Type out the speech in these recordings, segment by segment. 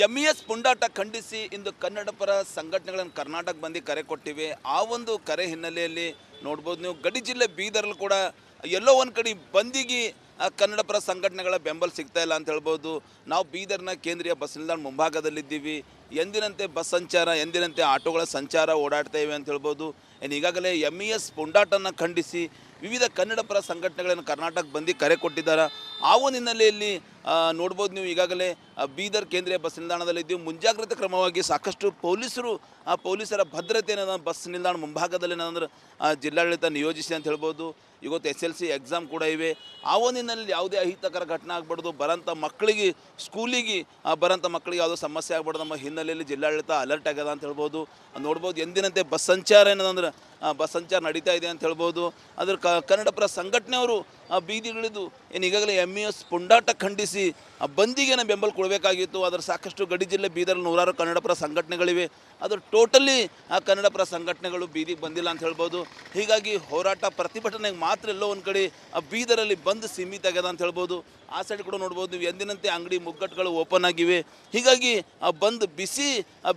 MES ಪುಂಡಾಟ ಖಂಡಿಸಿ ಇಂದು ಕನ್ನಡ ಪರ ಸಂಘಟನೆಗಳನ್ನು ಕರ್ನಾಟಕ ಬಂದು ಕರೆ ಕೊಟ್ಟಿವೆ. ಆ ಒಂದು ಕರೆ ಹಿನ್ನೆಲೆಯಲ್ಲಿ ನೋಡ್ಬೋದು ನೀವು ಗಡಿ ಜಿಲ್ಲೆ ಬೀದರ್ಲು ಕೂಡ ಎಲ್ಲೋ ಒಂದು ಕಡೆ ಬಂದಿಗೆ ಕನ್ನಡ ಪರ ಸಂಘಟನೆಗಳ ಬೆಂಬಲ ಸಿಗ್ತಾ ಇಲ್ಲ ಅಂತ ಹೇಳ್ಬೋದು. ನಾವು ಬೀದರ್ನ ಕೇಂದ್ರೀಯ ಬಸ್ ನಿಲ್ದಾಣ ಮುಂಭಾಗದಲ್ಲಿದ್ದೀವಿ. ಎಂದಿನಂತೆ ಬಸ್ ಸಂಚಾರ, ಎಂದಿನಂತೆ ಆಟೋಗಳ ಸಂಚಾರ ಓಡಾಡ್ತಾ ಇವೆ ಅಂತ ಹೇಳ್ಬೋದು. ಈಗಾಗಲೇ ಎಂಇಎಸ್ ಪುಂಡಾಟನ್ನು ಖಂಡಿಸಿ ವಿವಿಧ ಕನ್ನಡ ಪರ ಸಂಘಟನೆಗಳನ್ನು ಕರ್ನಾಟಕ ಬಂದು ಕರೆ ಕೊಟ್ಟಿದ್ದಾರೆ. ಆ ಒಂದು ಹಿನ್ನೆಲೆಯಲ್ಲಿ ನೋಡ್ಬೋದು ನೀವು ಈಗಾಗಲೇ ಬೀದರ್ ಕೇಂದ್ರೀಯ ಬಸ್ ನಿಲ್ದಾಣದಲ್ಲಿದ್ದೀವಿ. ಮುಂಜಾಗ್ರತೆ ಕ್ರಮವಾಗಿ ಸಾಕಷ್ಟು ಪೊಲೀಸರ ಭದ್ರತೆ ಬಸ್ ನಿಲ್ದಾಣ ಮುಂಭಾಗದಲ್ಲಿ ಏನಂದ್ರೆ ಜಿಲ್ಲಾಡಳಿತ ನಿಯೋಜಿಸಿ ಅಂತ ಹೇಳ್ಬೋದು. ಇವತ್ತು SLC ಎಕ್ಸಾಮ್ ಕೂಡ ಇವೆ. ಆ ಒಂದು ಹಿನ್ನೆಲೆಯಲ್ಲಿ ಯಾವುದೇ ಅಹಿತಕರ ಘಟನೆ ಆಗ್ಬಾರ್ದು, ಬರೋಂಥ ಮಕ್ಕಳಿಗೆ ಸ್ಕೂಲಿಗೆ ಬರೋಂಥ ಮಕ್ಕಳಿಗೆ ಯಾವುದೋ ಸಮಸ್ಯೆ ಆಗ್ಬಾರ್ದು ನಮ್ಮ ಹಿನ್ನೆಲೆಯಲ್ಲಿ ಜಿಲ್ಲಾಡಳಿತ ಅಲರ್ಟ್ ಆಗ್ಯದ ಅಂತ ಹೇಳ್ಬೋದು. ನೋಡ್ಬೋದು ಎಂದಿನಂತೆ ಬಸ್ ಸಂಚಾರ ಏನದಂದ್ರೆ ಬಸ್ ಸಂಚಾರ ನಡೀತಾ ಇದೆ ಅಂತ ಹೇಳ್ಬೋದು. ಅದ್ರ ಕನ್ನಡ ಪರ ಸಂಘಟನೆಯವರು ಬೀದಿಗಿಳಿದು ಈಗಾಗಲೇ ಎಂಇಎಸ್ ಪುಂಡಾಟ ಖಂಡಿಸಿ ಬಂದಿಗೆ ಬೆಂಬಲ ಕೊಡಬೇಕಾಗಿತ್ತು. ಅದರ ಸಾಕಷ್ಟು ಗಡಿ ಜಿಲ್ಲೆ ಬೀದರಲ್ಲಿ ನೂರಾರು ಕನ್ನಡ ಪರ ಸಂಘಟನೆಗಳಿವೆ. ಅದ್ರ ಟೋಟಲಿ ಕನ್ನಡ ಪರ ಸಂಘಟನೆಗಳು ಬೀದಿಗೆ ಬಂದಿಲ್ಲ ಅಂತ ಹೇಳ್ಬೋದು. ಹೀಗಾಗಿ ಹೋರಾಟ ಪ್ರತಿಭಟನೆಗೆ ಮಾತ್ರ ಎಲ್ಲೋ ಒಂದು ಕಡೆ ಬೀದರಲ್ಲಿ ಬಂದ್ ಸೀಮಿತ ಆಗ್ಯದ ಅಂತ ಹೇಳ್ಬೋದು. ಆ ಸೈಡ್ ಕೂಡ ನೋಡ್ಬೋದು ನೀವು ಎಂದಿನಂತೆ ಅಂಗಡಿ ಮುಗ್ಗಟ್ಟುಗಳು ಓಪನ್ ಆಗಿವೆ. ಹೀಗಾಗಿ ಬಂದ್ ಬಿಸಿ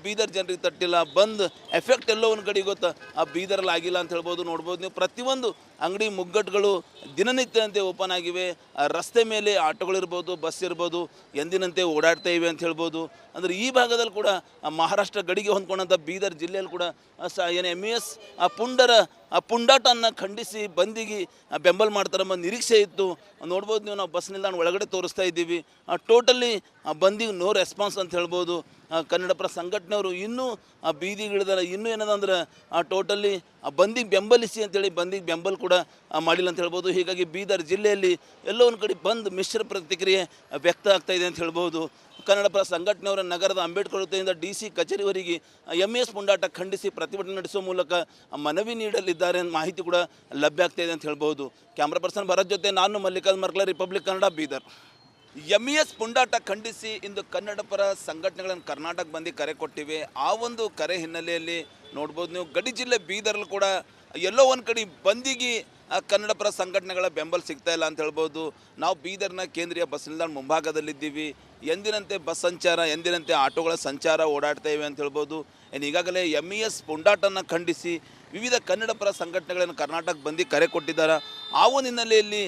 ಬೀದರ್ ಜನರಿಗೆ ತಟ್ಟಿಲ್ಲ, ಬಂದ್ ಎಫೆಕ್ಟ್ ಎಲ್ಲೋ ಒಂದು ಕಡೆ ಗೊತ್ತಾ ಬೀದರಲ್ಲಿ ಆಗಿಲ್ಲ ಅಂತ ಹೇಳ್ಬೋದು. ನೋಡ್ಬೋದು ನೀವು ಪ್ರತಿಯೊಂದು ಅಂಗಡಿ ಮುಗ್ಗಟ್ಟುಗಳು ದಿನನಿತ್ಯಂತೆ ಓಪನ್ ಆಗಿವೆ. ರಸ್ತೆ ಮೇಲೆ ಆಟೋಗಳಿರ್ಬೋದು, ಬಸ್ ಇರ್ಬೋದು, ಎಂದಿನಂತೆ ಓಡಾಡ್ತಾ ಇವೆ ಅಂತ ಹೇಳ್ಬೋದು. ಅಂದರೆ ಈ ಭಾಗದಲ್ಲಿ ಕೂಡ ಮಹಾರಾಷ್ಟ್ರ ಗಡಿಗೆ ಹೊಂದ್ಕೊಂಡಂಥ ಬೀದರ್ ಜಿಲ್ಲೆಯಲ್ಲಿ ಕೂಡ ಎಂಇಎಸ್ ಪುಂಡಾಟನ್ನು ಖಂಡಿಸಿ ಬಂದಿಗೆ ಬೆಂಬಲ ಮಾಡ್ತಾರೆ ಎಂಬ ನಿರೀಕ್ಷೆ ಇತ್ತು. ನೋಡ್ಬೋದು ನೀವು ನಾವು ಬಸ್ ನಿಲ್ದಾಣ ಒಳಗಡೆ ತೋರಿಸ್ತಾ ಇದ್ದೀವಿ. ಟೋಟಲಿ ಬಂದಿಗೆ ನೋ ರೆಸ್ಪಾನ್ಸ್ ಅಂತ ಹೇಳ್ಬೋದು. ಕನ್ನಡ ಪರ ಸಂಘಟನೆಯವರು ಇನ್ನೂ ಬೀದಿಗಿಳಿದಾರೆ. ಇನ್ನೂ ಏನದಂದ್ರೆ ಟೋಟಲಿ ಬಂದಿಗೆ ಬೆಂಬಲಿಸಿ ಅಂತೇಳಿ ಬಂದಿಗೆ ಬೆಂಬಲ ಕೂಡ ಮಾಡಿಲ್ಲ ಅಂತ ಹೇಳ್ಬೋದು. ಹೀಗಾಗಿ ಬೀದರ್ ಜಿಲ್ಲೆಯಲ್ಲಿ ಎಲ್ಲೋ ಒಂದು ಕಡೆ ಬಂದ್ ಮಿಶ್ರ ಪ್ರತಿಕ್ರಿಯೆ ವ್ಯಕ್ತ ಆಗ್ತಾ ಇದೆ ಅಂತ ಹೇಳ್ಬೋದು. ಕನ್ನಡ ಪರ ಸಂಘಟನೆಯವರ ನಗರದ ಅಂಬೇಡ್ಕರ್ ವೃತ್ತದಿಂದ DC ಕಚೇರಿವರೆಗೆ ಎಂಇಎಸ್ ಪುಂಡಾಟ ಖಂಡಿಸಿ ಪ್ರತಿಭಟನೆ ನಡೆಸುವ ಮೂಲಕ ಮನವಿ ನೀಡಲಿದ್ದಾರೆ ಅಂತ ಮಾಹಿತಿ ಕೂಡ ಲಭ್ಯ ಆಗ್ತಾ ಇದೆ ಅಂತ ಹೇಳ್ಬೋದು. ಕ್ಯಾಮ್ರಾ ಪರ್ಸನ್ ಭರತ್ ಜೊತೆ ನಾನು ಮಲ್ಲಿಕಾರ್ಜುನ್ ಮರ್ಕಲ, ರಿಪಬ್ಲಿಕ್ ಕನ್ನಡ, ಬೀದರ್. ಎಂಇಎಸ್ ಪುಂಡಾಟ ಖಂಡಿಸಿ ಇಂದು ಕನ್ನಡ ಪರ ಸಂಘಟನೆಗಳನ್ನು ಕರ್ನಾಟಕ ಬಂದು ಕರೆ ಕೊಟ್ಟಿವೆ. ಆ ಒಂದು ಕರೆ ಹಿನ್ನೆಲೆಯಲ್ಲಿ ನೋಡ್ಬೋದು ನೀವು ಗಡಿ ಜಿಲ್ಲೆ ಬೀದರ್ಲು ಕೂಡ ಎಲ್ಲೋ ಒಂದು ಕಡೆ ಬಂದಿಗೆ ಕನ್ನಡ ಪರ ಸಂಘಟನೆಗಳ ಬೆಂಬಲ ಸಿಗ್ತಾ ಇಲ್ಲ ಅಂತ ಹೇಳ್ಬೋದು. ನಾವು ಬೀದರ್ನ ಕೇಂದ್ರೀಯ ಬಸ್ ನಿಲ್ದಾಣ ಮುಂಭಾಗದಲ್ಲಿದ್ದೀವಿ. ಎಂದಿನಂತೆ ಬಸ್ ಸಂಚಾರ, ಎಂದಿನಂತೆ ಆಟೋಗಳ ಸಂಚಾರ ಓಡಾಡ್ತಾ ಇವೆ ಅಂತ ಹೇಳ್ಬೋದು. ಈಗಾಗಲೇ ಎಂಇಎಸ್ ಪುಂಡಾಟನ್ನು ಖಂಡಿಸಿ ವಿವಿಧ ಕನ್ನಡ ಪರ ಸಂಘಟನೆಗಳನ್ನು ಕರ್ನಾಟಕ ಬಂದು ಕರೆ ಕೊಟ್ಟಿದ್ದಾರೆ. ಆ ಒಂದು ಹಿನ್ನೆಲೆಯಲ್ಲಿ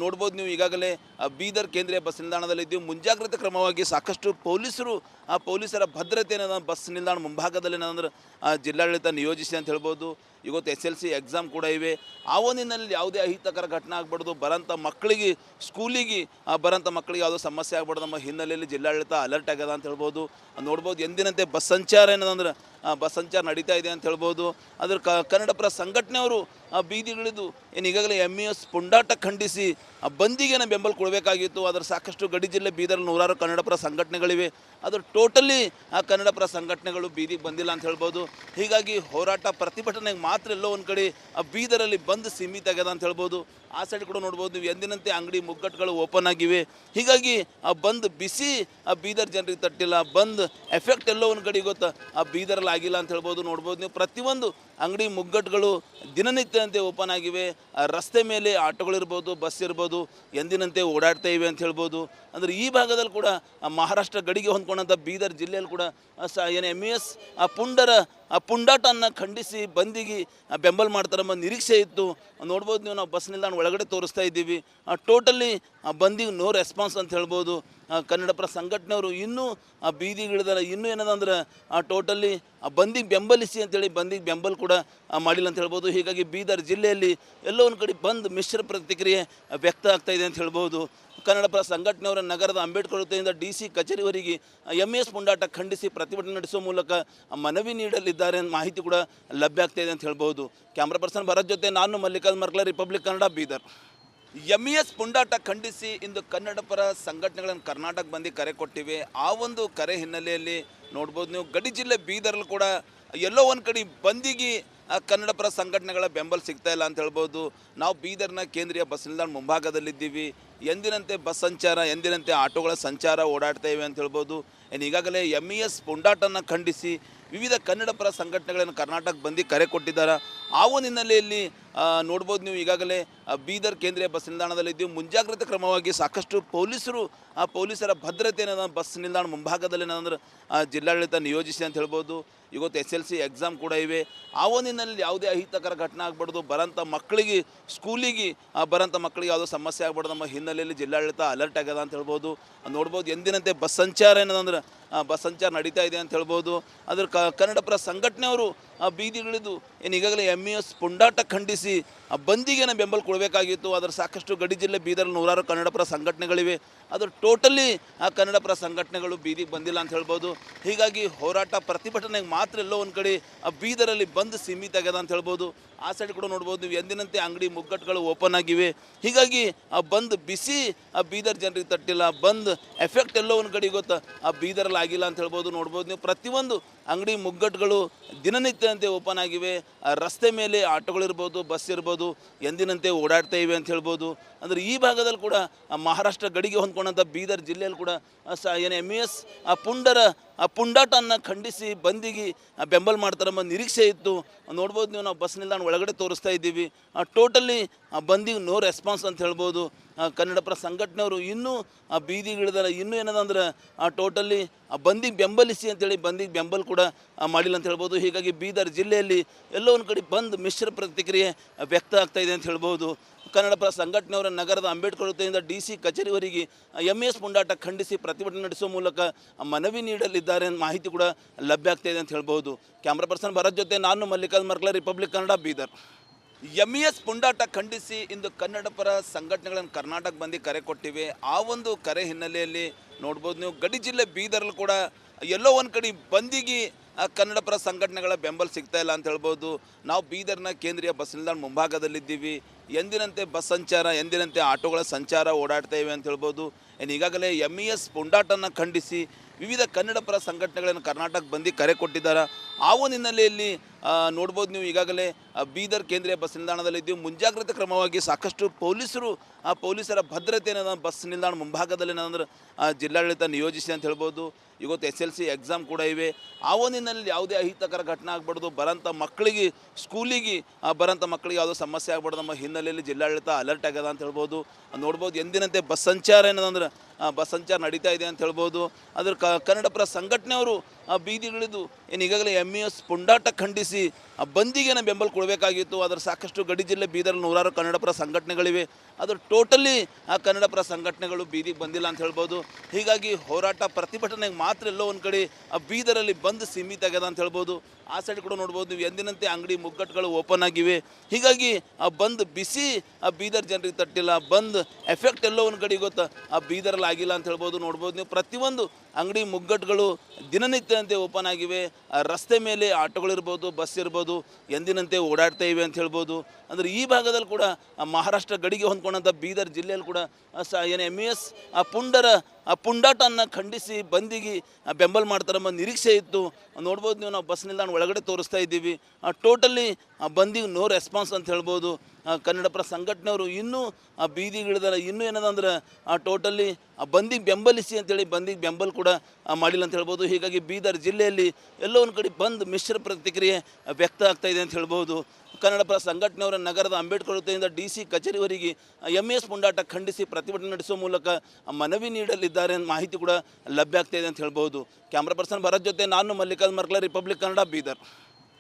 ನೋಡ್ಬೋದು ನೀವು ಈಗಾಗಲೇ ಬೀದರ್ ಕೇಂದ್ರೀಯ ಬಸ್ ನಿಲ್ದಾಣದಲ್ಲಿದ್ದೀವಿ. ಮುಂಜಾಗ್ರತೆ ಕ್ರಮವಾಗಿ ಸಾಕಷ್ಟು ಪೊಲೀಸರ ಭದ್ರತೆ ಬಸ್ ನಿಲ್ದಾಣ ಮುಂಭಾಗದಲ್ಲಿ ಏನಂದ್ರೆ ಜಿಲ್ಲಾಡಳಿತ ನಿಯೋಜಿಸಿ ಅಂತ ಹೇಳ್ಬೋದು. ಇವತ್ತು SLC ಎಕ್ಸಾಮ್ ಕೂಡ ಇವೆ. ಆ ಒಂದು ಹಿನ್ನೆಲೆಯಲ್ಲಿ ಯಾವುದೇ ಅಹಿತಕರ ಘಟನೆ ಆಗ್ಬಾರ್ದು, ಬರೋಂಥ ಮಕ್ಕಳಿಗೆ ಸ್ಕೂಲಿಗೆ ಬರೋಂಥ ಮಕ್ಕಳಿಗೆ ಯಾವುದೋ ಸಮಸ್ಯೆ ಆಗ್ಬಾರ್ದು ನಮ್ಮ ಹಿನ್ನೆಲೆಯಲ್ಲಿ ಜಿಲ್ಲಾಡಳಿತ ಅಲರ್ಟ್ ಆಗ್ಯದ ಅಂತ ಹೇಳ್ಬೋದು. ನೋಡ್ಬೋದು ಎಂದಿನಂತೆ ಬಸ್ ಸಂಚಾರ ಏನದಂದ್ರೆ ಬಸ್ ಸಂಚಾರ ನಡೀತಾ ಇದೆ ಅಂತ ಹೇಳ್ಬೋದು. ಅದ್ರ ಕನ್ನಡ ಪರ ಸಂಘಟನೆಯವರು ಬೀದಿಗಿಳಿದು ಈಗಾಗಲೇ ಎಂಇಎಸ್ ಪುಂಡಾಟ ಖಂಡಿಸಿ ಬಂದಿಗೆ ಬೆಂಬಲ ಕೊಡಬೇಕಾಗಿತ್ತು. ಅದರ ಸಾಕಷ್ಟು ಗಡಿ ಜಿಲ್ಲೆ ಬೀದರಲ್ಲಿ ನೂರಾರು ಕನ್ನಡ ಪರ ಸಂಘಟನೆಗಳಿವೆ. ಅದ್ರ ಟೋಟಲಿ ಕನ್ನಡ ಪರ ಸಂಘಟನೆಗಳು ಬೀದಿಗೆ ಬಂದಿಲ್ಲ ಅಂತ ಹೇಳ್ಬೋದು. ಹೀಗಾಗಿ ಹೋರಾಟ ಪ್ರತಿಭಟನೆಗೆ ಮಾತ್ರ ಎಲ್ಲೋ ಒಂದು ಕಡೆ ಬೀದರಲ್ಲಿ ಬಂದ್ ಸೀಮಿತ ಆಗ್ಯದ ಅಂತ ಹೇಳ್ಬೋದು. ಆ ಸೈಡ್ ಕೂಡ ನೋಡ್ಬೋದು ನೀವು ಎಂದಿನಂತೆ ಅಂಗಡಿ ಮುಗ್ಗಟ್ಟುಗಳು ಓಪನ್ ಆಗಿವೆ. ಹೀಗಾಗಿ ಬಂದ್ ಬಿಸಿ ಬೀದರ್ ಜನರಿಗೆ ತಟ್ಟಿಲ್ಲ, ಬಂದ್ ಎಫೆಕ್ಟ್ ಎಲ್ಲೋ ಒಂದು ಕಡೆ ಗೊತ್ತಾ ಬೀದರಲ್ಲಿ ಆಗಿಲ್ಲ ಅಂತ ಹೇಳ್ಬೋದು. ನೋಡ್ಬೋದು ನೀವು ಪ್ರತಿಯೊಂದು ಅಂಗಡಿ ಮುಗ್ಗಟ್ಟುಗಳು ದಿನನಿತ್ಯಂತೆ ಓಪನ್ ಆಗಿವೆ. ರಸ್ತೆ ಮೇಲೆ ಆಟೋಗಳಿರ್ಬೋದು, ಬಸ್ ಇರ್ಬೋದು, ಎಂದಿನಂತೆ ಓಡಾಡ್ತಾ ಇವೆ ಅಂತ ಹೇಳ್ಬೋದು. ಅಂದರೆ ಈ ಭಾಗದಲ್ಲಿ ಕೂಡ ಮಹಾರಾಷ್ಟ್ರ ಗಡಿಗೆ ಹೊಂದ್ಕೊಂಡಂಥ ಬೀದರ್ ಜಿಲ್ಲೆಯಲ್ಲಿ ಕೂಡ ಎಂಇಎಸ್ ಪುಂಡಾಟನ್ನು ಖಂಡಿಸಿ ಬಂದಿಗೆ ಬೆಂಬಲ ಮಾಡ್ತಾರೆ ಎಂಬ ನಿರೀಕ್ಷೆ ಇತ್ತು. ನೋಡ್ಬೋದು ನೀವು ನಾವು ಬಸ್ ನಿಲ್ದಾಣ ಒಳಗಡೆ ತೋರಿಸ್ತಾ ಇದ್ದೀವಿ. ಟೋಟಲಿ ಬಂದಿಗೆ ನೋ ರೆಸ್ಪಾನ್ಸ್ ಅಂತ ಹೇಳ್ಬೋದು. ಕನ್ನಡ ಪರ ಸಂಘಟನೆಯವರು ಇನ್ನೂ ಬೀದಿಗಿಳಿದಾರೆ. ಇನ್ನೂ ಏನದಂದ್ರೆ ಟೋಟಲಿ ಬಂದಿಗೆ ಬೆಂಬಲಿಸಿ ಅಂತೇಳಿ ಬಂದಿಗೆ ಬೆಂಬಲ ಕೂಡ ಮಾಡಿಲ್ಲ ಅಂತ ಹೇಳ್ಬೋದು. ಹೀಗಾಗಿ ಬೀದರ್ ಜಿಲ್ಲೆಯಲ್ಲಿ ಎಲ್ಲೋ ಒಂದು ಕಡೆ ಬಂದ್ ಮಿಶ್ರ ಪ್ರತಿಕ್ರಿಯೆ ವ್ಯಕ್ತ ಆಗ್ತಾ ಇದೆ ಅಂತ ಹೇಳ್ಬೋದು. ಕನ್ನಡ ಪರ ಸಂಘಟನೆಯವರ ನಗರದ ಅಂಬೇಡ್ಕರ್ ವೃತ್ತದಿಂದ DC ಕಚೇರಿವರೆಗೆ ಎಂಇಎಸ್ ಪುಂಡಾಟ ಖಂಡಿಸಿ ಪ್ರತಿಭಟನೆ ನಡೆಸುವ ಮೂಲಕ ಮನವಿ ನೀಡಲಿದ್ದಾರೆ ಅಂತ ಮಾಹಿತಿ ಕೂಡ ಲಭ್ಯ ಆಗ್ತಾ ಇದೆ ಅಂತ ಹೇಳ್ಬೋದು. ಕ್ಯಾಮ್ರಾ ಪರ್ಸನ್ ಭರತ್ ಜೊತೆ ನಾನು ಮಲ್ಲಿಕಾರ್ಜುನ್ ಮರ್ಕಲ, ರಿಪಬ್ಲಿಕ್ ಕನ್ನಡ, ಬೀದರ್. ಎಂಇಎಸ್ ಪುಂಡಾಟ ಖಂಡಿಸಿ ಇಂದು ಕನ್ನಡ ಪರ ಸಂಘಟನೆಗಳನ್ನು ಕರ್ನಾಟಕ ಬಂದು ಕರೆ ಕೊಟ್ಟಿವೆ. ಆ ಒಂದು ಕರೆ ಹಿನ್ನೆಲೆಯಲ್ಲಿ ನೋಡ್ಬೋದು ನೀವು ಗಡಿ ಜಿಲ್ಲೆ ಬೀದರ್ಲು ಕೂಡ ಎಲ್ಲೋ ಒಂದು ಕಡೆ ಬಂದಿಗೆ ಕನ್ನಡ ಪರ ಸಂಘಟನೆಗಳ ಬೆಂಬಲ ಸಿಗ್ತಾ ಇಲ್ಲ ಅಂತ ಹೇಳ್ಬೋದು. ನಾವು ಬೀದರ್ನ ಕೇಂದ್ರೀಯ ಬಸ್ ನಿಲ್ದಾಣ ಮುಂಭಾಗದಲ್ಲಿದ್ದೀವಿ. ಎಂದಿನಂತೆ ಬಸ್ ಸಂಚಾರ, ಎಂದಿನಂತೆ ಆಟೋಗಳ ಸಂಚಾರ ಓಡಾಡ್ತಾ ಇವೆ ಅಂತ ಹೇಳ್ಬೋದು. ಈಗಾಗಲೇ ಎಂಇಎಸ್ ಪುಂಡಾಟನ್ನು ಖಂಡಿಸಿ ವಿವಿಧ ಕನ್ನಡ ಪರ ಸಂಘಟನೆಗಳನ್ನು ಕರ್ನಾಟಕ ಬಂದು ಕರೆ ಕೊಟ್ಟಿದ್ದಾರೆ. ಆ ಒಂದು ಹಿನ್ನೆಲೆಯಲ್ಲಿ ನೋಡ್ಬೋದು ನೀವು ಈಗಾಗಲೇ ಬೀದರ್ ಕೇಂದ್ರೀಯ ಬಸ್ ನಿಲ್ದಾಣದಲ್ಲಿದ್ದೀವಿ. ಮುಂಜಾಗ್ರತಾ ಕ್ರಮವಾಗಿ ಸಾಕಷ್ಟು ಪೊಲೀಸರು ಪೊಲೀಸರ ಭದ್ರತೆ ಬಸ್ ನಿಲ್ದಾಣ ಮುಂಭಾಗದಲ್ಲಿ ಏನಂದ್ರೆ ಜಿಲ್ಲಾಡಳಿತ ನಿಯೋಜಿಸಿ ಅಂತ ಹೇಳ್ಬೋದು. ಇವತ್ತು SLC ಎಕ್ಸಾಮ್ ಕೂಡ ಇವೆ. ಆ ಒಂದಿನಲ್ಲಿ ಯಾವುದೇ ಅಹಿತಕರ ಘಟನೆ ಆಗ್ಬಾರ್ದು, ಬರೋಂಥ ಮಕ್ಕಳಿಗೆ ಸ್ಕೂಲಿಗೆ ಬರೋಂಥ ಮಕ್ಕಳಿಗೆ ಯಾವುದೋ ಸಮಸ್ಯೆ ಆಗ್ಬಾರ್ದು ನಮ್ಮ ಹಿನ್ನೆಲೆಯಲ್ಲಿ ಜಿಲ್ಲಾಡಳಿತ ಅಲರ್ಟ್ ಆಗ್ಯದ ಅಂತ ಹೇಳ್ಬೋದು. ನೋಡ್ಬೋದು ಎಂದಿನಂತೆ ಬಸ್ ಸಂಚಾರ ಏನದಂದ್ರೆ ಬಸ್ ಸಂಚಾರ ನಡೀತಾ ಇದೆ ಅಂತ ಹೇಳ್ಬೋದು. ಅದ್ರ ಕನ್ನಡಪರ ಸಂಘಟನೆಯವರು ಬೀದಿಗಿಳಿದು ಏನು ಈಗಾಗಲೇ MES ಪುಂಡಾಟ ಖಂಡಿಸಿ ಬಂದಿಗೆ ಬೆಂಬಲ ಕೊಡಬೇಕಾಗಿತ್ತು. ಅದರ ಸಾಕಷ್ಟು ಗಡಿ ಜಿಲ್ಲೆ ಬೀದರ್ ನೂರಾರು ಕನ್ನಡಪರ ಸಂಘಟನೆಗಳಿವೆ. ಅದ್ರ ಟೋಟಲಿ ಕನ್ನಡಪರ ಸಂಘಟನೆಗಳು ಬೀದಿಗೆ ಬಂದಿಲ್ಲ ಅಂತ ಹೇಳ್ಬೋದು. ಹೀಗಾಗಿ ಹೋರಾಟ ಪ್ರತಿಭಟನೆಗೆ ಮಾತ್ರ ಎಲ್ಲೋ ಒಂದು ಕಡೆ ಬೀದರಲ್ಲಿ ಬಂದ್ ಸೀಮಿತ ಆಗ್ಯದ ಅಂತ ಹೇಳ್ಬೋದು. ಆ ಸೈಡ್ ಕೂಡ ನೋಡ್ಬೋದು ನೀವು ಎಂದಿನಂತೆ ಅಂಗಡಿ ಮುಗ್ಗಟ್ಟುಗಳು ಓಪನ್ ಆಗಿವೆ. ಹೀಗಾಗಿ ಬಂದ್ ಬಿಸಿ ಬೀದರ್ ಜನರಿಗೆ ತಟ್ಟಿಲ್ಲ, ಬಂದ್ ಎಫೆಕ್ಟ್ ಎಲ್ಲೋ ಒಂದು ಕಡೆ ಗೊತ್ತಾ ಬೀದರಲ್ಲಿ ಆಗಿಲ್ಲ ಅಂತ ಹೇಳ್ಬೋದು. ನೋಡ್ಬೋದು ನೀವು ಪ್ರತಿಯೊಂದು ಅಂಗಡಿ ಮುಗ್ಗಟ್ಟುಗಳು ದಿನನಿತ್ಯದಂತೆ ಓಪನ್ ಆಗಿವೆ. ರಸ್ತೆ ಮೇಲೆ ಆಟೋಗಳಿರ್ಬೋದು, ಬಸ್ ಇರ್ಬೋದು, ಎಂದಿನಂತೆ ಓಡಾಡ್ತಾ ಇವೆ ಅಂತ ಹೇಳ್ಬೋದು. ಅಂದರೆ ಈ ಭಾಗದಲ್ಲಿ ಕೂಡ ಮಹಾರಾಷ್ಟ್ರ ಗಡಿಗೆ ಹೊಂದ್ಕೊಂಡಂಥ ಬೀದರ್ ಜಿಲ್ಲೆಯಲ್ಲಿ ಕೂಡ ಏನು MES ಪುಂಡಾಟವನ್ನು ಖಂಡಿಸಿ ಬಂದಿಗೆ ಬೆಂಬಲ ಮಾಡ್ತಾರೆ ಎಂಬ ನಿರೀಕ್ಷೆ ಇತ್ತು. ನೋಡ್ಬೋದು ನೀವು ನಾವು ಬಸ್ ನಿಲ್ದಾಣ ಒಳಗಡೆ ತೋರಿಸ್ತಾ ಇದ್ದೀವಿ. ಟೋಟಲಿ ಬಂದಿಗೆ ನೋ ರೆಸ್ಪಾನ್ಸ್ ಅಂತ ಹೇಳ್ಬೋದು. ಕನ್ನಡಪರ ಸಂಘಟನೆಯವರು ಇನ್ನೂ ಬೀದಿಗಿಳಿದಾರೆ. ಇನ್ನೂ ಏನದಂದ್ರೆ ಟೋಟಲಿ ಬಂದಿಗೆ ಬೆಂಬಲಿಸಿ ಅಂತೇಳಿ ಬಂದಿಗೆ ಬೆಂಬಲ ಕೂಡ ಮಾಡಿಲ್ಲ ಅಂತ ಹೇಳ್ಬೋದು. ಹೀಗಾಗಿ ಬೀದರ್ ಜಿಲ್ಲೆಯಲ್ಲಿ ಎಲ್ಲೋ ಒಂದು ಕಡೆ ಬಂದ್ ಮಿಶ್ರ ಪ್ರತಿಕ್ರಿಯೆ ವ್ಯಕ್ತ ಆಗ್ತಾ ಇದೆ ಅಂತ ಹೇಳ್ಬೋದು. ಕನ್ನಡಪರ ಸಂಘಟನೆಯವರ ನಗರದ ಅಂಬೇಡ್ಕರ್ ವೃತ್ತದಿಂದ DC ಕಚೇರಿವರೆಗೆ MES ಪುಂಡಾಟ ಖಂಡಿಸಿ ಪ್ರತಿಭಟನೆ ನಡೆಸುವ ಮೂಲಕ ಮನವಿ ನೀಡಲಿದ್ದಾರೆ ಅಂತ ಮಾಹಿತಿ ಕೂಡ ಲಭ್ಯ ಆಗ್ತಾ ಇದೆ ಅಂತ ಹೇಳ್ಬೋದು. ಕ್ಯಾಮ್ರಾ ಪರ್ಸನ್ ಭರತ್ ಜೊತೆ ನಾನು ಮಲ್ಲಿಕಾರ್ಜುನ್ ಮರ್ಕಲ, ರಿಪಬ್ಲಿಕ್ ಕನ್ನಡ, ಬೀದರ್. MES ಪುಂಡಾಟ ಖಂಡಿಸಿ ಇಂದು ಕನ್ನಡಪರ ಸಂಘಟನೆಗಳನ್ನು ಕರ್ನಾಟಕ ಬಂದಿ ಕರೆ ಕೊಟ್ಟಿವೆ. ಆ ಒಂದು ಕರೆ ಹಿನ್ನೆಲೆಯಲ್ಲಿ ನೋಡ್ಬೋದು ನೀವು ಗಡಿ ಜಿಲ್ಲೆ ಬೀದರ್ಲು ಕೂಡ ಎಲ್ಲೋ ಒಂದು ಕಡೆ ಬಂದಿಗೆ ಕನ್ನಡಪರ ಸಂಘಟನೆಗಳ ಬೆಂಬಲ ಸಿಗ್ತಾ ಇಲ್ಲ ಅಂತ ಹೇಳ್ಬೋದು. ನಾವು ಬೀದರ್ನ ಕೇಂದ್ರೀಯ ಬಸ್ ನಿಲ್ದಾಣ ಮುಂಭಾಗದಲ್ಲಿದ್ದೀವಿ. ಎಂದಿನಂತೆ ಬಸ್ ಸಂಚಾರ, ಎಂದಿನಂತೆ ಆಟೋಗಳ ಸಂಚಾರ ಓಡಾಡ್ತಾ ಇವೆ ಅಂತ ಹೇಳ್ಬೋದು. ಏನು ಈಗಾಗಲೇ MES ಪುಂಡಾಟನ್ನು ಖಂಡಿಸಿ ವಿವಿಧ ಕನ್ನಡಪರ ಸಂಘಟನೆಗಳನ್ನು ಕರ್ನಾಟಕ ಬಂದಿ ಕರೆ ಕೊಟ್ಟಿದ್ದಾರೆ. ಆ ಒಂದು ಹಿನ್ನೆಲೆಯಲ್ಲಿ ನೋಡ್ಬೋದು ನೀವು ಈಗಾಗಲೇ ಬೀದರ್ ಕೇಂದ್ರೀಯ ಬಸ್ ನಿಲ್ದಾಣದಲ್ಲಿದ್ದೀವಿ. ಮುಂಜಾಗ್ರತಾ ಕ್ರಮವಾಗಿ ಸಾಕಷ್ಟು ಪೊಲೀಸರು ಪೊಲೀಸರ ಭದ್ರತೆ ಬಸ್ ನಿಲ್ದಾಣ ಮುಂಭಾಗದಲ್ಲಿ ಏನಂದ್ರೆ ಜಿಲ್ಲಾಡಳಿತ ನಿಯೋಜಿಸಿ ಅಂತ ಹೇಳ್ಬೋದು. ಇವತ್ತು SLC ಎಕ್ಸಾಮ್ ಕೂಡ ಇವೆ. ಆ ಒಂದು ಹಿನ್ನೆಲೆಯಲ್ಲಿ ಯಾವುದೇ ಅಹಿತಕರ ಘಟನೆ ಆಗ್ಬಾರ್ದು, ಬರೋಂಥ ಮಕ್ಕಳಿಗೆ ಸ್ಕೂಲಿಗೆ ಬರೋಂಥ ಮಕ್ಕಳಿಗೆ ಯಾವುದೋ ಸಮಸ್ಯೆ ಆಗ್ಬಾರ್ದು ನಮ್ಮ ಹಿನ್ನೆಲೆಯಲ್ಲಿ ಜಿಲ್ಲಾಡಳಿತ ಅಲರ್ಟ್ ಆಗ್ಯದ ಅಂತ ಹೇಳ್ಬೋದು. ನೋಡ್ಬೋದು ಎಂದಿನಂತೆ ಬಸ್ ಸಂಚಾರ ಏನದಂದ್ರೆ ಬಸ್ ಸಂಚಾರ ನಡೀತಾ ಇದೆ ಅಂತ ಹೇಳ್ಬೋದು. ಅದ್ರ ಕನ್ನಡಪರ ಸಂಘಟನೆಯವರು ಬೀದಿಗಿಳಿದು ಏನು ಈಗಾಗಲೇ MES ಪುಂಡಾಟ ಖಂಡಿಸಿ ಬಂದಿಗೆ ಬೆಂಬಲ ಕೊಡಬೇಕಾಗಿತ್ತು. ಅದರ ಸಾಕಷ್ಟು ಗಡಿ ಜಿಲ್ಲೆ ಬೀದರ್ ನೂರಾರು ಕನ್ನಡಪರ ಸಂಘಟನೆಗಳಿವೆ. ಅದ್ರ ಟೋಟಲಿ ಕನ್ನಡಪರ ಸಂಘಟನೆಗಳು ಬೀದಿಗೆ ಬಂದಿಲ್ಲ ಅಂತ ಹೇಳ್ಬೋದು. ಹೀಗಾಗಿ ಹೋರಾಟ ಪ್ರತಿಭಟನೆಗೆ ಮಾತ್ರ ಎಲ್ಲೋ ಒಂದು ಕಡೆ ಬೀದರಲ್ಲಿ ಬಂದ್ ಸೀಮಿತ ಆಗ್ಯದ ಅಂತ ಹೇಳ್ಬೋದು. ಆ ಸೈಡ್ ಕೂಡ ನೋಡ್ಬೋದು ನೀವು ಎಂದಿನಂತೆ ಅಂಗಡಿ ಮುಗ್ಗಟ್ಟುಗಳು ಓಪನ್ ಆಗಿವೆ. ಹೀಗಾಗಿ ಬಂದ್ ಬಿಸಿ ಬೀದರ್ ಜನರಿಗೆ ತಟ್ಟಿಲ್ಲ, ಬಂದ್ ಎಫೆಕ್ಟ್ ಎಲ್ಲೋ ಒಂದು ಕಡೆ ಗೊತ್ತಾ ಬೀದರಲ್ಲಿ ಆಗಿಲ್ಲ ಅಂತ ಹೇಳ್ಬೋದು. ನೋಡ್ಬೋದು ನೀವು ಪ್ರತಿಯೊಂದು ಅಂಗಡಿ ಮುಗ್ಗಟ್ಟುಗಳು ದಿನನಿತ್ಯದಂತೆ ಓಪನ್ ಆಗಿವೆ. ರಸ್ತೆ ಮೇಲೆ ಆಟೋಗಳಿರ್ಬೋದು, ಬಸ್ ಇರ್ಬೋದು, ಎಂದಿನಂತೆ ಓಡಾಡ್ತಾ ಇವೆ ಅಂತ ಹೇಳ್ಬೋದು. ಅಂದರೆ ಈ ಭಾಗದಲ್ಲಿ ಕೂಡ ಮಹಾರಾಷ್ಟ್ರ ಗಡಿಗೆ ಹೊಂದ್ಕೊಂಡಂಥ ಬೀದರ್ ಜಿಲ್ಲೆಯಲ್ಲಿ ಕೂಡ ಏನು MES ಪುಂಡಾಟವನ್ನು ಖಂಡಿಸಿ ಬಂದಿಗೆ ಬೆಂಬಲ ಮಾಡ್ತಾರೆ ಎಂಬ ನಿರೀಕ್ಷೆ ಇತ್ತು. ನೋಡ್ಬೋದು ನೀವು ನಾವು ಬಸ್ ನಿಲ್ದಾಣ ಒಳಗಡೆ ತೋರಿಸ್ತಾ ಇದ್ದೀವಿ. ಟೋಟಲಿ ಬಂದಿಗೆ ನೋ ರೆಸ್ಪಾನ್ಸ್ ಅಂತ ಹೇಳ್ಬೋದು. ಕನ್ನಡಪರ ಸಂಘಟನೆಯವರು ಇನ್ನೂ ಬೀದಿಗಿಳಿದಾರೆ. ಇನ್ನೂ ಏನದಂದ್ರೆ ಟೋಟಲಿ ಬಂದಿಗೆ ಬೆಂಬಲಿಸಿ ಅಂತೇಳಿ ಬಂದಿಗೆ ಬೆಂಬಲ ಕೂಡ ಮಾಡಿಲ್ಲ ಅಂತ ಹೇಳ್ಬೋದು. ಹೀಗಾಗಿ ಬೀದರ್ ಜಿಲ್ಲೆಯಲ್ಲಿ ಎಲ್ಲೋ ಒಂದು ಕಡೆ ಬಂದ್ ಮಿಶ್ರ ಪ್ರತಿಕ್ರಿಯೆ ವ್ಯಕ್ತ ಆಗ್ತಾ ಇದೆ ಅಂತ ಹೇಳ್ಬೋದು. ಕನ್ನಡಪರ ಸಂಘಟನೆಯವರ ನಗರದ ಅಂಬೇಡ್ಕರ್ ವೃತ್ತದಿಂದ DC ಕಚೇರಿವರೆಗೆ MES ಪುಂಡಾಟ ಖಂಡಿಸಿ ಪ್ರತಿಭಟನೆ ನಡೆಸುವ ಮೂಲಕ ಮನವಿ ನೀಡಲಿದ್ದಾರೆ ಅಂತ ಮಾಹಿತಿ ಕೂಡ ಲಭ್ಯ ಆಗ್ತಾ ಇದೆ ಅಂತ ಹೇಳ್ಬೋದು. ಕ್ಯಾಮ್ರಾ ಪರ್ಸನ್ ಭರತ್ ಜೊತೆ ನಾನು ಮಲ್ಲಿಕಾರ್ಜುನ್ ಮರ್ಕಲ, ರಿಪಬ್ಲಿಕ್ ಕನ್ನಡ, ಬೀದರ್.